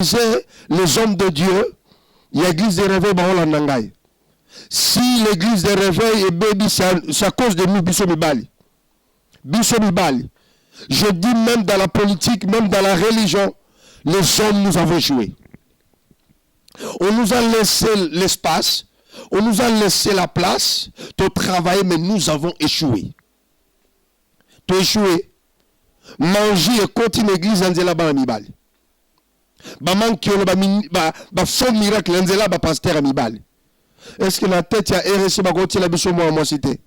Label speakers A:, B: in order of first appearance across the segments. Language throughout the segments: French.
A: Les hommes de Dieu, il y a l'église des réveils, si l'église des réveils est baby, c'est à cause de nous, Bisso Mibali. Je dis même dans la politique, même dans la religion, les hommes nous avons joué. On nous a laissé l'espace, on nous a laissé la place de travailler, mais nous avons échoué. Tu as échoué. Manger et continuer l'église en Zéla Mibali. Maman qui a faux miracle en Zéla pasteur à Mibali. Est-ce que la tête a RSC Bagoti la biso moi cité?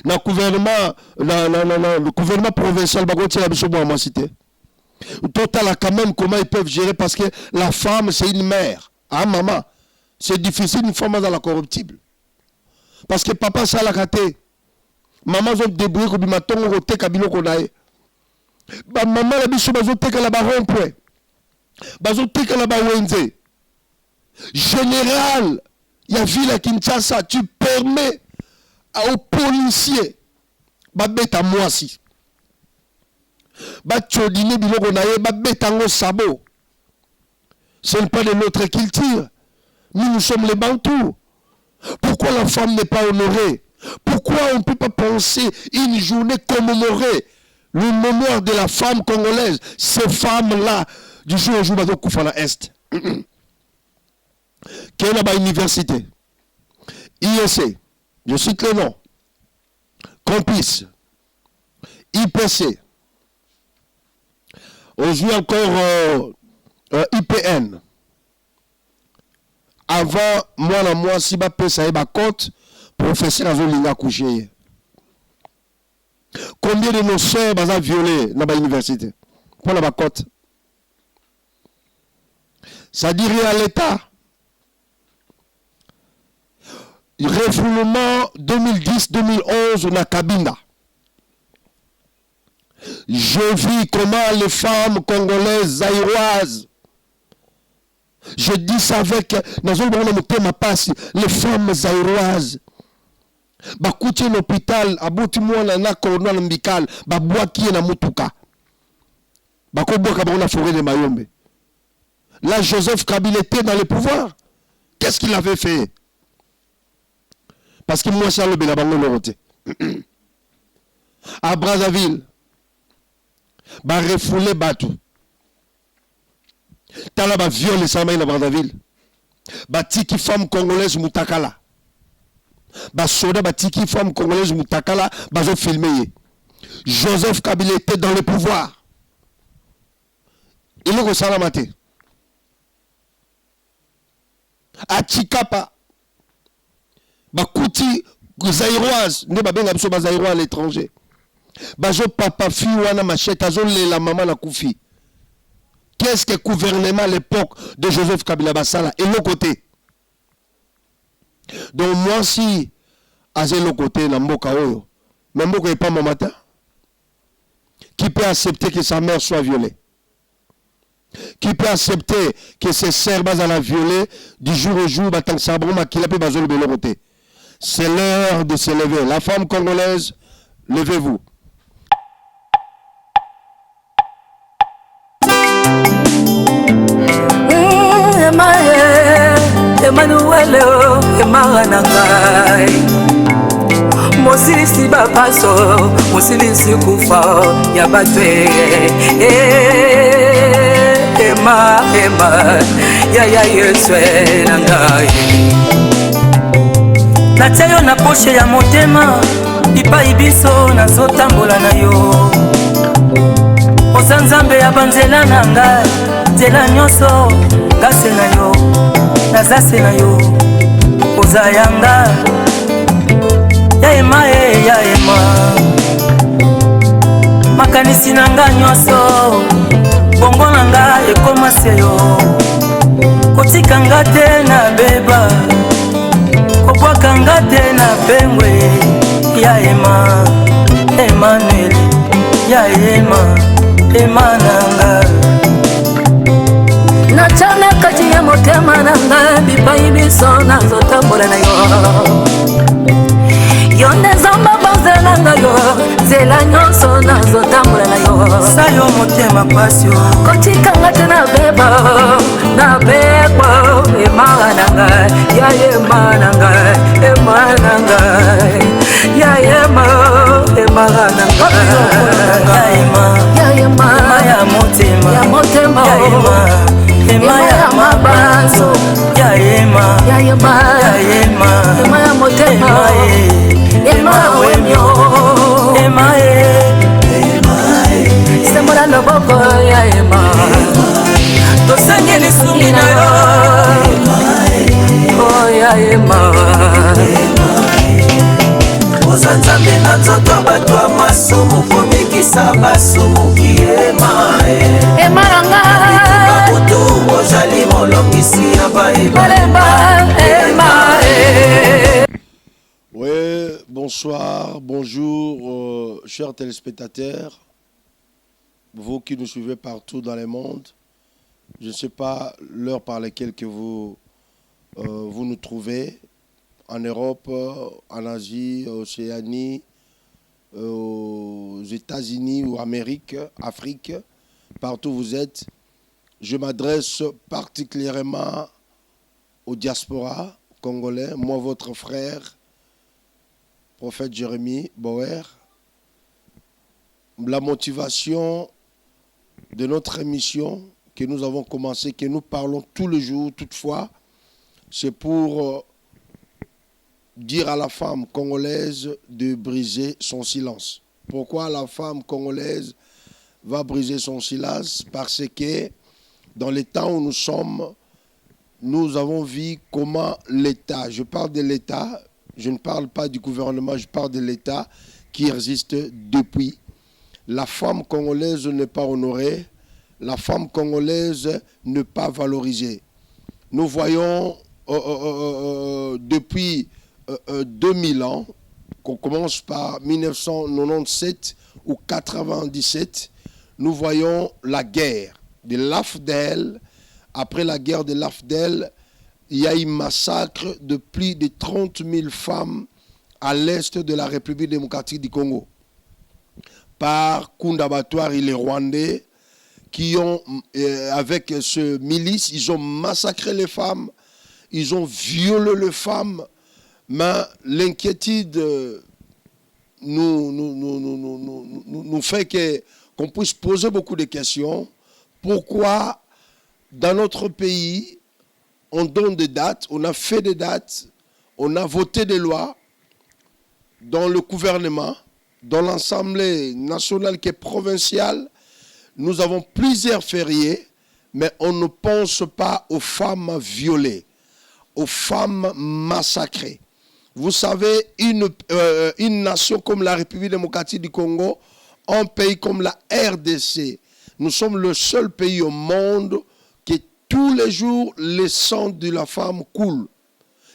A: Le gouvernement provincial Bagoti la biso moi cité. Total quand même comment ils peuvent gérer parce que la femme c'est une mère. Ah maman, c'est difficile une femme dans la corruptible. Parce que papa ça l'a raté. Maman ont débrouillé comme maton roté kabilo konae. Ba maman la biso bazo teka la baron point. Bazo teka la ba wenze. Général, il y a ville à Kinshasa, tu permets aux policiers babet à moi si. Batchodine biloko nae babet ango sabo. Ce n'est pas de notre culture. Nous sommes les Bantous. Pourquoi la femme n'est pas honorée? Pourquoi on ne peut pas penser une journée commémorer le mémoire de la femme congolaise? Ces femmes-là, du jour au jour, bazo koufala est. Quelle est la université? IEC, je cite le nom. Complice, IPC. Aujourd'hui encore IPN. Avant, moi, si je peux savoir compte, professeur Azolinga Kouché. Combien de nos soeurs ont violé dans l'université? Pour la côte. Ça dirait à l'État. Refoulement 2010-2011 na Kabinda. Je vis comment les femmes congolaises, zaïroises, je dis ça avec les femmes zaïroises, bakouti l'hôpital, abouti mwana na corona l'ombical, babouaki na mutuka, bakoboka na forêt de Mayombe. Là, Joseph Kabila était dans le pouvoir. Qu'est-ce qu'il avait fait? Parce que moi, c'est le Bélabango Loroté. À Brazzaville, bah refoulé Batou. T'as là, bah violé Samaï à Brazzaville. Bah tiki femme congolaise Moutakala. Bah soda, bah tiki femme congolaise Moutakala, bah je filmé. Joseph Kabila était dans le pouvoir. Il est au Salamate. À Chikapa. Bakouti zaïroise ne ba benga biso ba zaïrois à l'étranger. Bazo papa fi wana machette azo la maman la koufi. Qu'est-ce que le gouvernement à l'époque de Joseph Kabila Bassala et l'autre côté? Donc moi si azé l'autre côté na mboka oyo, mais mboka est pas mon matin. Qui peut accepter que sa mère soit violée? Qui peut accepter que ses sœurs bas à la violer du jour au jour batang sabro makila pe bazo le belo côté? C'est l'heure de se lever. La femme congolaise, levez-vous.
B: Emmanuel, Emaranangai. Mosilisi bapaso, mosilisi kufa, yabatwe. Ema, ya yeswe nangai. Natayo na poche ya motema ipai biso nazotambola na yo oza nzambe ya banzela na ngai nzela nyonso ngase na yo nazase na yo oza yanga ya ema makanisi na ngai nyonso bongo na ngai ekoma se yo kotika nga te na beba Kobwakanga te na pengwe ya ema Emmanuel ya emananga Nachana kati ya motema nanga bipai biso nazotambola na yo Yonde zamba banzelanga yo nzela nyonso nazotambola na yo sayo motema pasi kotikanga te nabeba emara na ngai ya yema na ngai emara na ngai ya yema emara na ngai ya yema ya motema ya yema ema ya mabanzo ya yema ema ya motema ema wemyo ema sembola loboko ya ema tosangi lisungi na yo o ya ema oza nzambe na nzoto bato ya masumu komikisa basumuki ema ema na ngai babutu ozali molongisi ya baeba ema.
A: Oui, bonsoir, bonjour, chers téléspectateurs, vous qui nous suivez partout dans le monde. Je ne sais pas l'heure par laquelle que vous nous trouvez, en Europe, en Asie, Océanie, aux États-Unis ou Amérique, Afrique, partout où vous êtes. Je m'adresse particulièrement aux diaspora congolais, moi votre frère, prophète Jérémie Bauer. La motivation de notre émission que nous avons commencé, que nous parlons tous les jours, toutefois, c'est pour dire à la femme congolaise de briser son silence. Pourquoi la femme congolaise va briser son silence? Parce que dans les temps où nous sommes, nous avons vu comment l'État, je parle de l'État, je ne parle pas du gouvernement, je parle de l'État qui existe depuis. La femme congolaise n'est pas honorée, la femme congolaise n'est pas valorisée. Nous voyons depuis 2000 ans, qu'on commence par 1997 ou 97, nous voyons la guerre de l'AFDEL. Après la guerre de l'AFDEL, il y a eu un massacre de plus de 30 000 femmes à l'est de la République démocratique du Congo par Kundabatwar et les Rwandais qui ont, avec ce milice, ils ont massacré les femmes, ils ont violé les femmes, mais l'inquiétude nous fait qu'on puisse poser beaucoup de questions. Pourquoi dans notre pays, on donne des dates, on a fait des dates, on a voté des lois dans le gouvernement, dans l'Assemblée nationale qui est provinciale. Nous avons plusieurs fériés, mais on ne pense pas aux femmes violées, aux femmes massacrées. Vous savez, une nation comme la République démocratique du Congo, un pays comme la RDC, nous sommes le seul pays au monde qui tous les jours, le sang de la femme coule.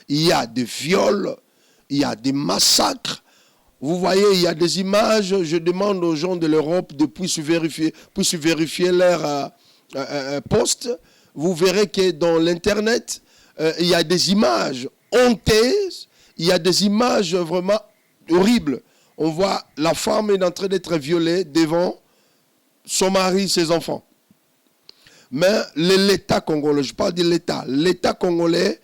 A: Il y a des viols, il y a des massacres. Vous voyez, il y a des images. Je demande aux gens de l'Europe de puissent vérifier leur poste. Vous verrez que dans l'Internet, il y a des images honteuses. Il y a des images vraiment horribles. On voit la femme est en train d'être violée devant son mari, ses enfants. Mais l'État congolais, je parle de l'État congolais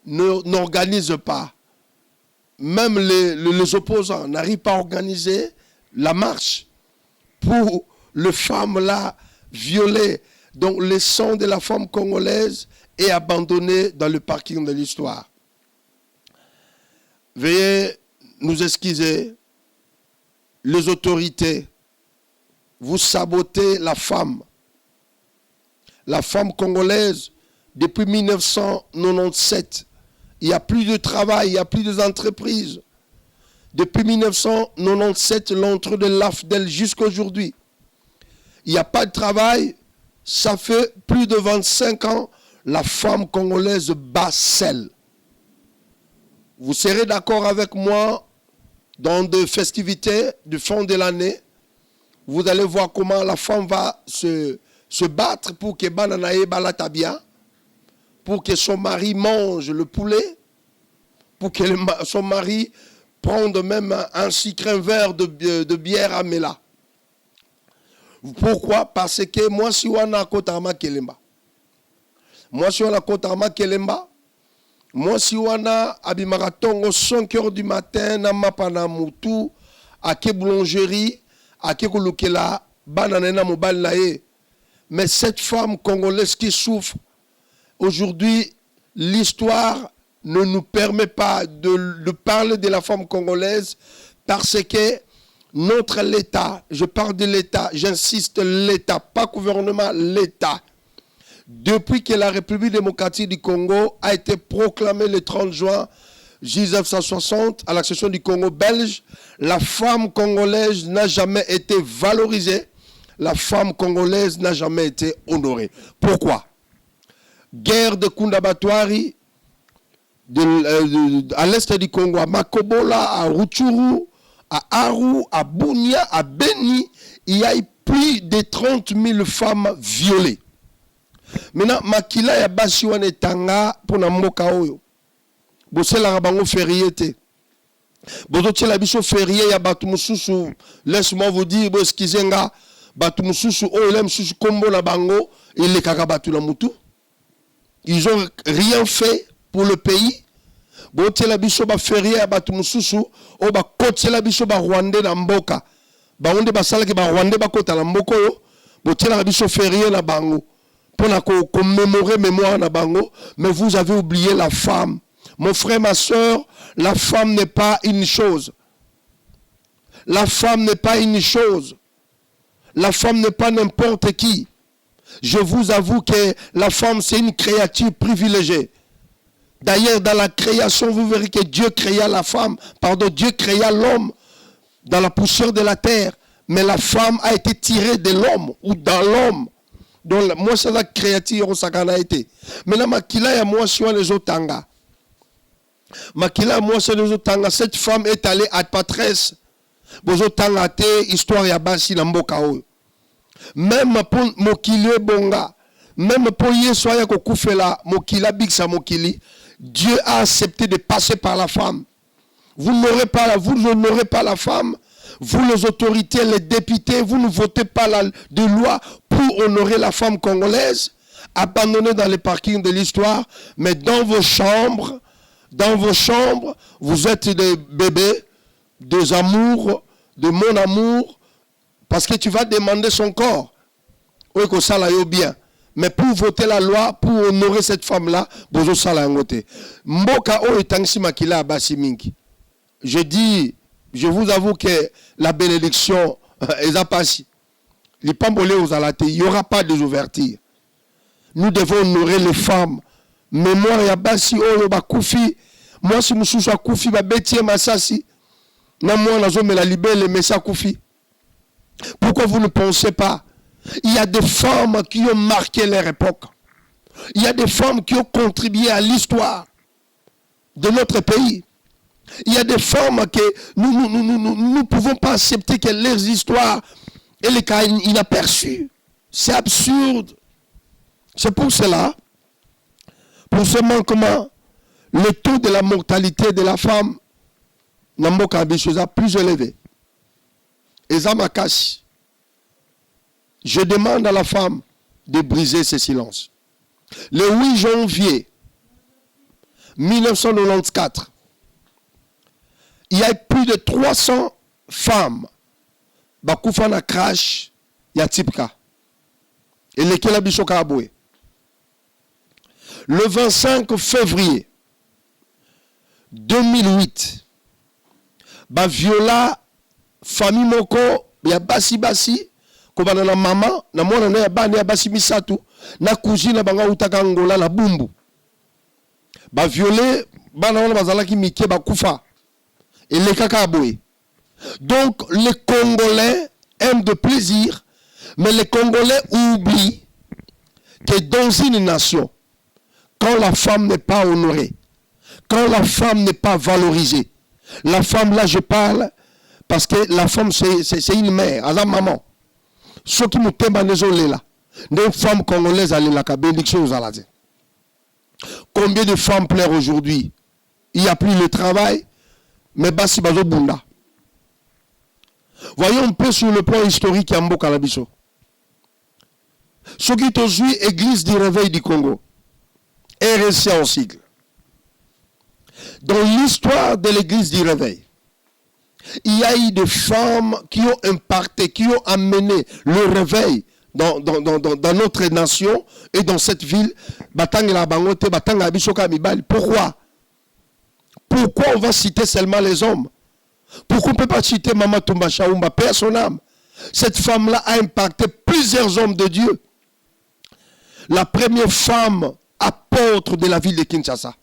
A: n'organise pas. Même les opposants n'arrivent pas à organiser la marche pour les femmes-là violées. Donc le sang de la femme congolaise est abandonné dans le parking de l'histoire. Veuillez nous excuser, les autorités, vous sabotez la femme. La femme congolaise, depuis 1997, il n'y a plus de travail, il n'y a plus d'entreprises. Depuis 1997, l'entrée de l'AFDEL jusqu'à aujourd'hui, il n'y a pas de travail. Ça fait plus de 25 ans, la femme congolaise bat celle. Vous serez d'accord avec moi, dans des festivités de fin de l'année, vous allez voir comment la femme va se battre pour que Bananae Balatabia, pour que son mari mange le poulet, pour que son mari prendre même un sucre verre de bière à Mela. Pourquoi? Parce que moi, si on a Kotarama Kelemba. Moi, si on a Kotarama Kelemba, moi, si on a Abimaraton au 5 h du matin, na mapana mutu, à ke boulangerie, à ke kolukela, bananena mobile lae. Mais cette femme congolaise qui souffre, aujourd'hui, l'histoire ne nous permet pas de parler de la femme congolaise parce que notre l'État, je parle de l'État, j'insiste, l'État, pas gouvernement, l'État. Depuis que la République démocratique du Congo a été proclamée le 30 juin 1960 à l'accession du Congo belge, la femme congolaise n'a jamais été valorisée, la femme congolaise n'a jamais été honorée. Pourquoi? Guerre de Kundabatwari, à l'est du Congo, à Makobola, à Rutshuru, à Aru, à Bunia, à Beni, il y a eu plus de 30 000 femmes violées. Maintenant, makila ya basi wana etanga pona mboka oyo. Bosela bango férié te. Bozotiela biso férié ya batu mususu. Laisse-moi vous dire, bo eskizenga batu mususu oyo le mususu kombo na bango, il kaka batu na mutu. Ils ont rien fait pour le pays. Bozotiela biso ba férié ya batu mususu o ba kotiela biso ba Rwandais na mboka. Ba onde basala ke ba Rwandais ba kota na mboka yo. Bozotiela biso férié na bango. Pour commémorer mémoire na bango, mais vous avez oublié la femme. Mon frère, ma soeur, la femme n'est pas une chose. La femme n'est pas une chose. La femme n'est pas n'importe qui. Je vous avoue que la femme, c'est une créature privilégiée. D'ailleurs, dans la création, vous verrez que Dieu créa la femme. Pardon, Dieu créa l'homme dans la poussière de la terre. Mais la femme a été tirée de l'homme ou dans l'homme. Donc, moi, c'est la créature au Sakana été. Maintenant, Makila et moi, sur les Otanga. Makila et moi, sur les Otanga. Cette femme est allée à Patresse. Bozotanga te, histoire ya basi na mboka oyo. Même pour Mokili Bonga, même pour Yesoya Kokufela, Mokila Biksa Mokili, Dieu a accepté de passer par la femme. Vous n'aurez pas la femme. Vous, les autorités, les députés, vous ne votez pas de loi pour honorer la femme congolaise, abandonnée dans les parkings de l'histoire, mais dans vos chambres, vous êtes des bébés, des amours, de mon amour, parce que tu vas demander son corps. Oui, que ça l'aille bien. Mais pour voter la loi, pour honorer cette femme-là, bozo sala ngote. Mboka o etangsi makila abasi mingi. Je vous avoue que la bénédiction est passée. Les pambolés aux alatés, il n'y aura pas de ouverture. Nous devons honorer les femmes. Mémoire ya basi oyo bakoufi. Moi si mususu akoufi ba betie masasi. Na moi nazo me la libelle mais ça koufi. Pourquoi vous ne pensez pas? Il y a des femmes qui ont marqué leur époque. Il y a des femmes qui ont contribué à l'histoire de notre pays. Il y a des femmes que nous ne pouvons pas accepter que leurs histoires et les cas inaperçus. C'est absurde. C'est pour cela, pour ce manquement, le taux de la mortalité de la femme n'a pas plus élevé. Et Zamakasi, je demande à la femme de briser ce silence. Le 8 janvier 1994, il y a plus de 300 femmes qui na crash ya Tipka. Et lesquelles Bishoka Aboué. Le 25 février 2008, viola famille moko ya basi ko bana na mama na mwana na bana ya basi misatu na cousine banga utaka ngola na bumbu. Violé bana wana bazalaki mike bakufa. Et les kakaboué. Donc, les Congolais aiment de plaisir, mais les Congolais oublient que dans une nation, quand la femme n'est pas honorée, quand la femme n'est pas valorisée, la femme, là je parle, parce que la femme c'est une mère, à la maman. Ce qui nous témoignent là, une femme congolaise à la bénédiction aux Aladins. Combien de femmes pleurent aujourd'hui? Il n'y a plus le travail. mais basi bazo bunda. Voyons un peu sur le plan historique ya mboka na biso. Ce qui tozui Église du Réveil du Congo, RSC en sigle. Dans l'histoire de l'Église du Réveil, il y a eu des femmes qui ont impacté, qui ont amené le réveil dans notre nation et dans cette ville. Pourquoi? Pourquoi on va citer seulement les hommes? Pourquoi on ne peut pas citer Mama Tumba Chaoumba, paix à son âme? Cette femme-là a impacté plusieurs hommes de Dieu. La première femme apôtre de la ville de Kinshasa.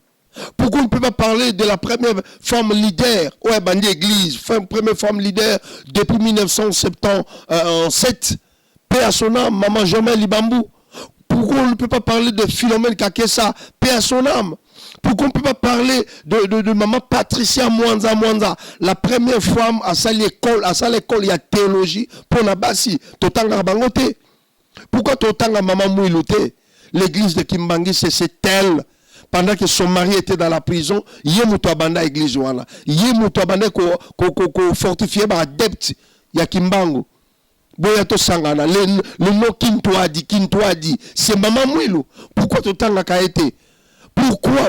A: Pourquoi on ne peut pas parler de la première femme leader? Ouais, bandit église, première femme leader depuis 1977. Paix à son âme, Maman Jomel Libambou. Pourquoi on ne peut pas parler de Philomène Kakessa? Paix à son âme. Pourquoi on ne peut pas parler de Maman Patricia Mwanza Mwanza, la première femme à sa l'école, il y a théologie pour la basi, Totanga Bangote. Pourquoi Totanga Maman Mouilouté? L'église de Kimbangi, c'est elle. Pendant que son mari était dans la prison, il y a une église. Il y a une fortifié par adepte. Il y a Kimbangu. Boyato Sangana. Le mot Kintoadi. C'est Maman Mouilou. Pourquoi tout le temps a été? Pourquoi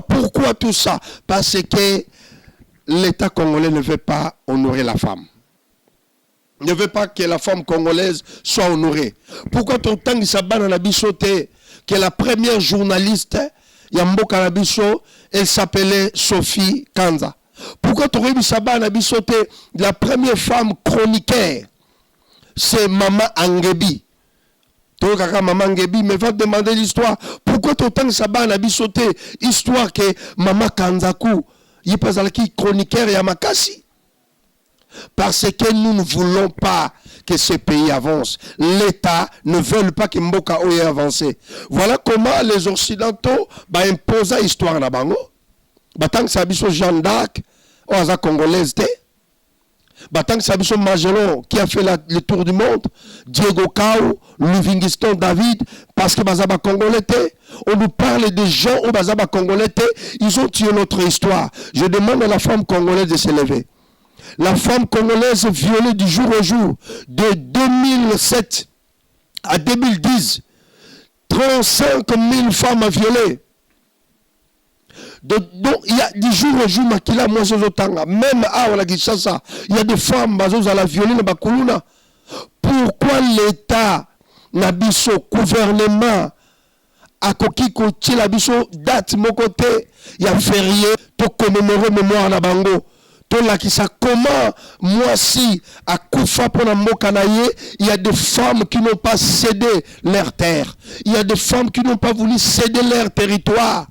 A: tout ça? Parce que l'État congolais ne veut pas honorer la femme. Ne veut pas que la femme congolaise soit honorée. Pourquoi tout le temps il s'abat dans la bichoté que la première journaliste Yamboka Nabiso, elle s'appelait Sophie Kanza. Pourquoi tu aurais vu Saba Nabisote, la première femme chroniqueur, c'est Maman Angebi. Tu vois, Maman Angebi, mais va te demander l'histoire. Pourquoi tu autant Saba Nabisote, histoire que Maman Kanzaku, il passe à qui chroniqueur Yamakasi? Parce que nous ne voulons pas que ce pays avance. L'État ne veut pas que Mboka Oye avance. Voilà comment les Occidentaux imposent l'histoire na bango. Tant que ça biso Jeanne d'Arc, oza congolaise te. Tant que ça biso Magellan qui a fait le tour du monde, Diego Cao, Livingstone David, parce que bazaba congolais te. On nous parle des gens au bazaba congolais te, ils ont tué notre histoire. Je demande à la femme congolaise de se lever. La femme congolaise violée du jour au jour, de 2007 à 2010, 35 000 femmes violées. Donc, il y a du jour au jour, même à Kinshasa, il y a des femmes qui sont violées. Pourquoi l'État, le gouvernement, a koki la biso date mon côté, il y a férié pour commémorer mémoire na bango. Comment moi si à Koufa pour la Mokanaye, il y a des femmes qui n'ont pas cédé leur terre. Il y a des femmes qui n'ont pas voulu céder leur territoire.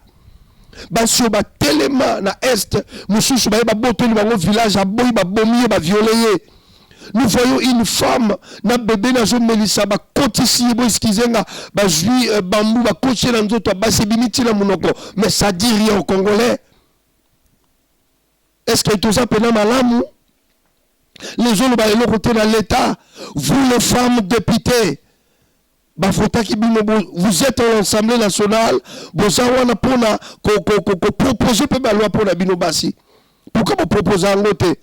A: Sur ba tellement na est, mususu ba boto ni bango village a boy ba bomier ba violé. Nous voyons une femme na bébé na zo melisa ba kotisi bo skizenga ba jui bambou ba koche na nzoto ba sebiniti na monoko, mais ça dit rien au Congolais. Est-ce que tout ça peut être malade? Les gens côté dans l'État, vous les femmes députées, vous êtes à l'Assemblée nationale, vous avez proposé la loi pour la binobasi. Pourquoi vous proposez un côté?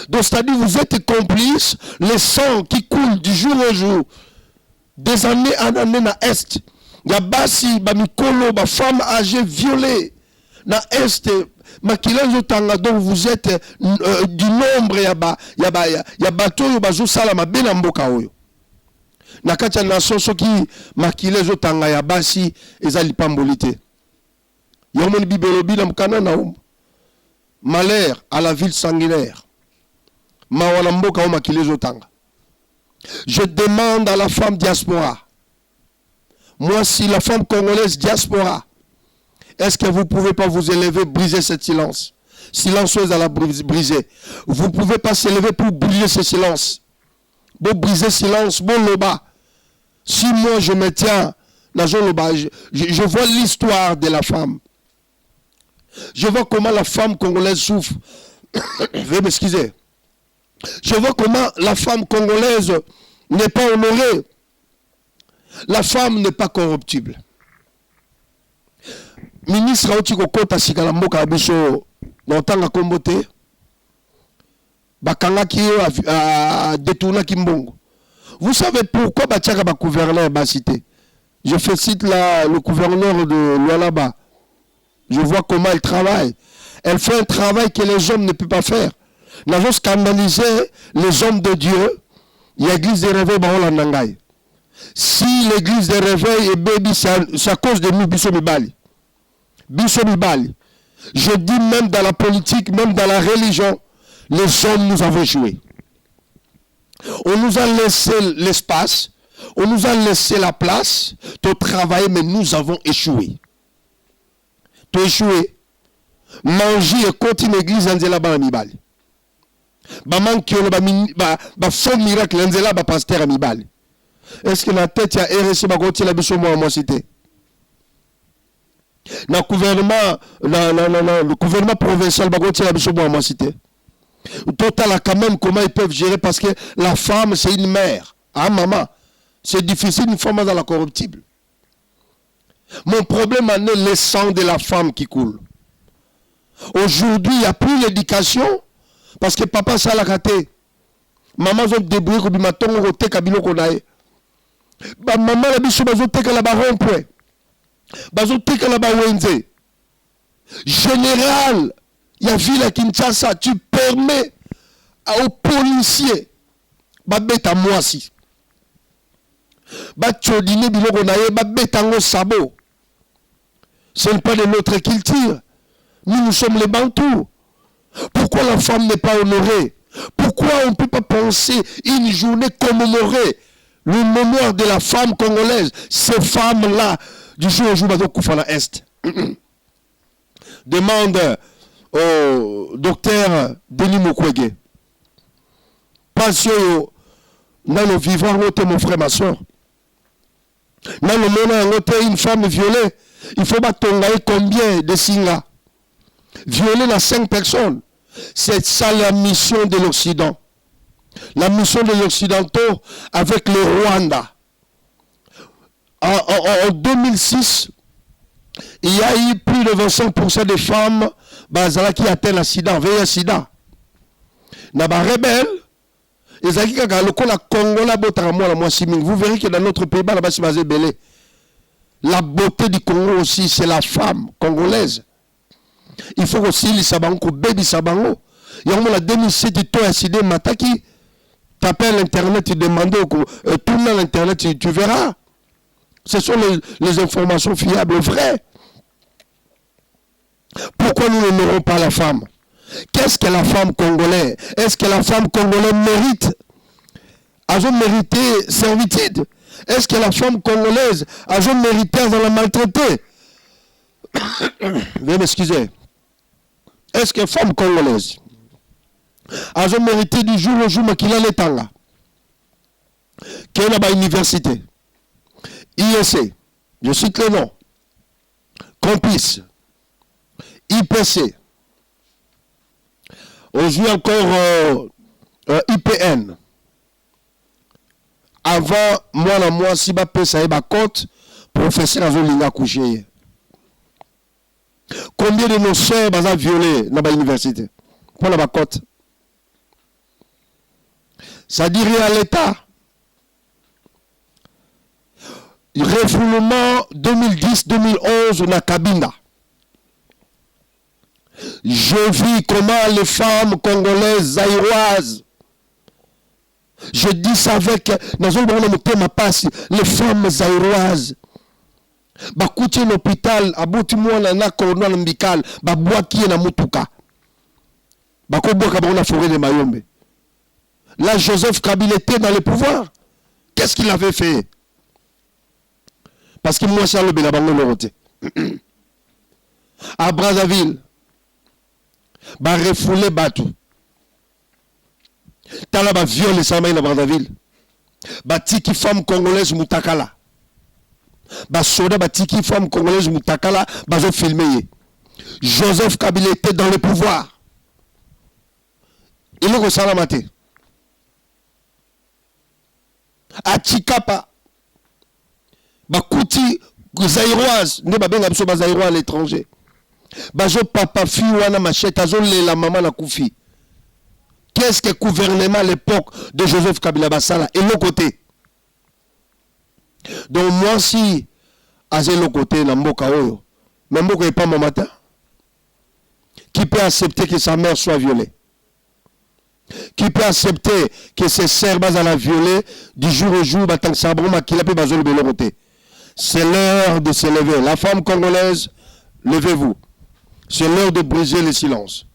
A: Donc, c'est-à-dire vous êtes complices, les sangs qui coulent du jour au jour, des années en année dans l'Est. Il y a basi, mikolo, femmes âgées violées dans l'Est. Donc vous êtes du nombre ya bato yo bazo sala mabe na mboka oyo. Na kati ya nation soki makile zo tanga ya basi ezali pambolité. Yo moni bibelobi na mkana na malheur à la ville sanguinaire. Mawana mboka o makile zo tanga. Je demande à la femme diaspora. Moi si la femme congolaise diaspora, est-ce que vous ne pouvez pas vous élever, briser ce silence? Silencieuse à la briser. Vous ne pouvez pas s'élever pour briser ce silence. Pour briser le silence, bon loba. Si moi je me tiens dans le loba, je vois l'histoire de la femme. Je vois comment la femme congolaise souffre. Veuillez m'excuser. Je vois comment la femme congolaise n'est pas honorée. La femme n'est pas corruptible. Ministre Aoti Kokota Sikala Mboka Biso Nontanga Kombote. bakanga qui a détourné Kimbongo. Vous savez pourquoi Batiaka ba gouverneur ba cité? Je félicite le gouverneur de Lualaba. Je vois comment elle travaille. Elle fait un travail que les hommes ne peuvent pas faire. Nous avons scandalisé les hommes de Dieu. Il y a l'église des réveils en Nangaï. Si l'église des réveils est baby, c'est à cause de nous, Bisso Mibali. Bisso Mibali. Je dis même dans la politique, même dans la religion, les hommes nous avons joué. On nous a laissé l'espace, on nous a laissé la place de travailler, mais nous avons échoué. Tu as échoué. Manger et continuer l'église en Zela Mibali. Maman qui a fait miracle en Zela pasteur Mibali. Est-ce que la tête a RSC Bagoti la biso moi cité? Le gouvernement provincial Bagoti la biso moi cité. Total quand même comment ils peuvent gérer parce que la femme c'est une mère. Ah maman, c'est difficile une femme dans la corruptible. Mon problème en est le sang de la femme qui coule. Aujourd'hui, il n'y a plus l'éducation parce que papa ça l'a raté. Maman ont débrouillé comme maton roté kabilo konae. Ba maman la biso bazo teka la barompwe. Bazo teka la bawenze. Général, il y a ville à Kinshasa, tu permets aux policiers babeta moisi. Ba tchodine biloko nae babeta ngo sabo. Ce n'est pas de notre culture. Nous sommes les Bantous. Pourquoi la femme n'est pas honorée? Pourquoi on ne peut pas penser une journée commémorer le mémoire de la femme congolaise? Ces femmes-là, du jour au jour, Koufana Est. Demande au docteur Denis Mukwege. Passion, dans le vivant, mon frère, ma soeur. Dans le monde, une femme violée. Il faut battre combien de signes? Violer la 5 personnes. C'est ça la mission de l'Occident. La mission de l'Occidentaux avec le Rwanda. En 2006, il y a eu plus de 25% de femmes qui atteignent la sida, VIH sida. Dans les rebelles, vous verrez que dans notre pays, la beauté du Congo aussi, c'est la femme congolaise. Il faut aussi les sabango, baby sabango. Il y a la 2007, tu as décidé, Mataki, tu appelles l'internet, tu demandes, tourne à l'internet, tu verras. Ce sont les informations fiables, vraies. Pourquoi nous n'honorons pas la femme? Qu'est-ce que la femme congolaise? Est-ce que la femme congolaise mérite? A-t-elle mérité servitude? Est-ce que la femme congolaise a-t-elle mérité de la maltraiter? Veuillez m'excuser. Est-ce que la femme congolaise a-t-elle mérité du jour au jour qu'il a l'étanga? Qu'elle a une université? IEC, je cite le nom. Complice. IPC. Aujourd'hui encore IPN. Avant, moi, si je peux ma compte, professeur a voulu coucher. Combien de nos soeurs sont violées dans l'université? Pour la côte. Ça dit rien à l'État. Refoulement 2010-2011 na Kabinda. Je vis comment les femmes congolaises zaïroises. Je dis ça avec les femmes zaïroises. Bakouti l'hôpital, abouti mwana na corona mbikal, babwaki na mutuka. Bakoboka na forêt de Mayombe. Là, Joseph Kabila était dans le pouvoir. Qu'est-ce qu'il avait fait? Parce que moi, c'est le Bélabango Loroté. À Brazzaville, ba refoulé Batu. Tala ba viole Samaï na Brazzaville. Ba tiki femme congolaise Moutakala. Ba soda ba tiki femme congolaise Moutakala, ba zo filmé. Joseph Kabila était dans le pouvoir. Il est au Salamate. À Chikapa. Bakouti zaïroise ne babenga biso bazaïrois à l'étranger. Bazo papa fi wana machette azo la maman na kufi. Qu'est-ce que le gouvernement à l'époque de Joseph Kabila Bassala et l'autre côté? Donc moi si à l'autre côté, dans Mboka Oyo, mais Mboka n'est pas mon matin. Qui peut accepter que sa mère soit violée? Qui peut accepter que ses sœurs basent à la violer du jour au jour, tant que ça brûle, qu'il a pu baser le côté? C'est l'heure de se lever. La femme congolaise, levez-vous. C'est l'heure de briser le silence.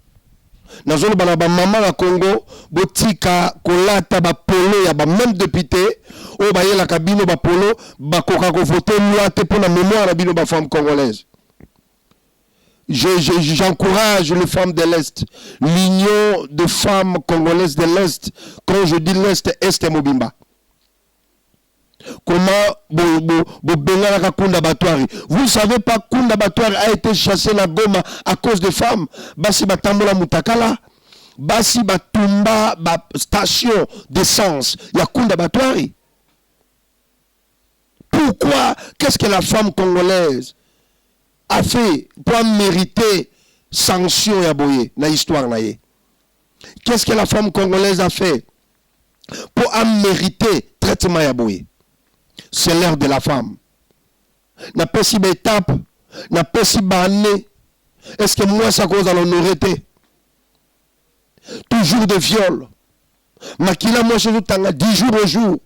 A: Dans le maman la Congo, botika kolata ba polo ya ba même député, o ba yela kabino ba polo, ba koka ko voter loi te pour la mémoire la bino ba femme congolaise. J'encourage les femmes de l'Est, l'union de femmes congolaises de l'Est. Quand je dis l'Est, Est et Mobimba. Comment vous ne savez pas Kunda Batouari a été chassé la Goma à cause des femmes. Basi Batambola Mutakala, Basi Batumba, station d'essence, il y a Kunda Batouari. Pourquoi? Qu'est-ce que la femme congolaise a fait pour mériter sanction et aboyer dans l'histoire? Qu'est-ce que la femme congolaise a fait pour mériter traitement et aboyer? C'est l'heure de la femme. N'a pas si étape, n'a pas si année. Est-ce que moi ça cause à l'honorité? Toujours de viol. Makila moi chez tanga 10 jours au jour.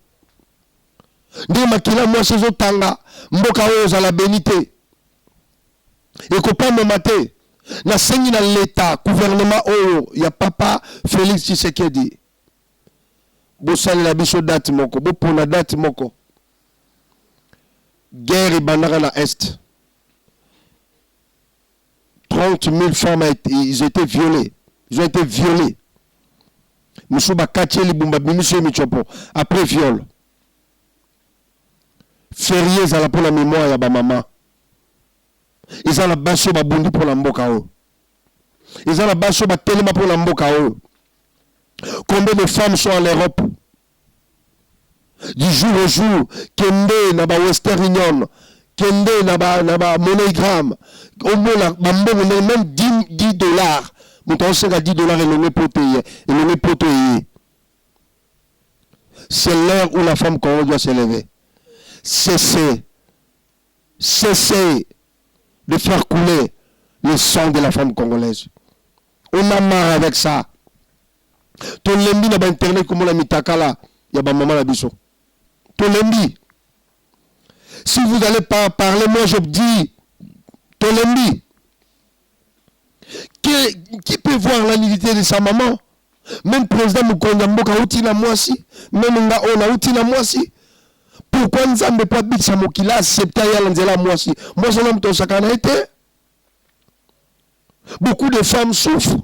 A: Ndi makila moi chez tanga mboka oyo za la bénité. Et ko pas me mater. Na sengi na l'état gouvernement oyo ya papa Félix Tshisekedi. Bo sali la biso date moko, bo pona date moko. Guerre et bandara na Est. 30 000 femmes ils étaient violées. Ils ont été violés. Après viol. Fériés à la pour la mémoire ya ba maman. Ils ont la basso ba bundi pour la mboka o. Ils ont la basso ba telema pour la mboka o. Combien de femmes sont en Europe? Du jour au jour, Kende na ba Western Union, Kende na ba MoneyGram, au moins même 10 dollars. Nous avons à 10 dollars et le poteiller. C'est l'heure où la femme congolaise doit se lever. Cessez de faire couler le sang de la femme congolaise. On a marre avec ça. Ton lembi na ba internet comme la mitakala, ya ba maman la biso. Ton lembi. Si vous n'allez pas parler, moi je dis ton lembi. Qui peut voir la nudité de sa maman? Même président Mukonda Mboka outi na mwasi, même nga ona outi na mwasi. Pourquoi nzambe pas bikisa mokila accepta ya nzela mwasi? Moi je n'aime ton sakana été. Beaucoup de femmes souffrent.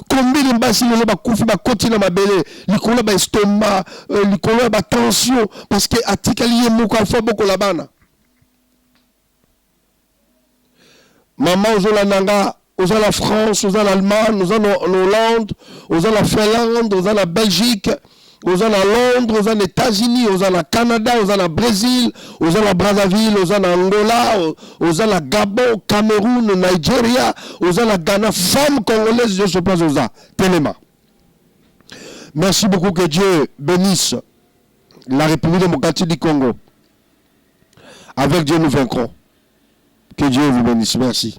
A: Combien de mbasi le ba kufi ba koti na mabele, likolo ba estomac, likolo ba tension parce que atikali yemuka fa boko la bana. Maman ozola nanga, ozola la France, ozola l'Allemagne, ozola l'Hollande, ozola la Finlande, ozola la Belgique, ozola Londres, ozola les États-Unis, ozola le Canada, ozola le Brésil, ozola la Brazzaville, ozola Angola, ozola Gabon, Cameroun, Nigeria, ozola Ghana, femmes congolaises, je sais pas ozola, tellement. Merci beaucoup, que Dieu bénisse la République démocratique du Congo. Avec Dieu nous vaincrons. Que Dieu vous bénisse. Merci.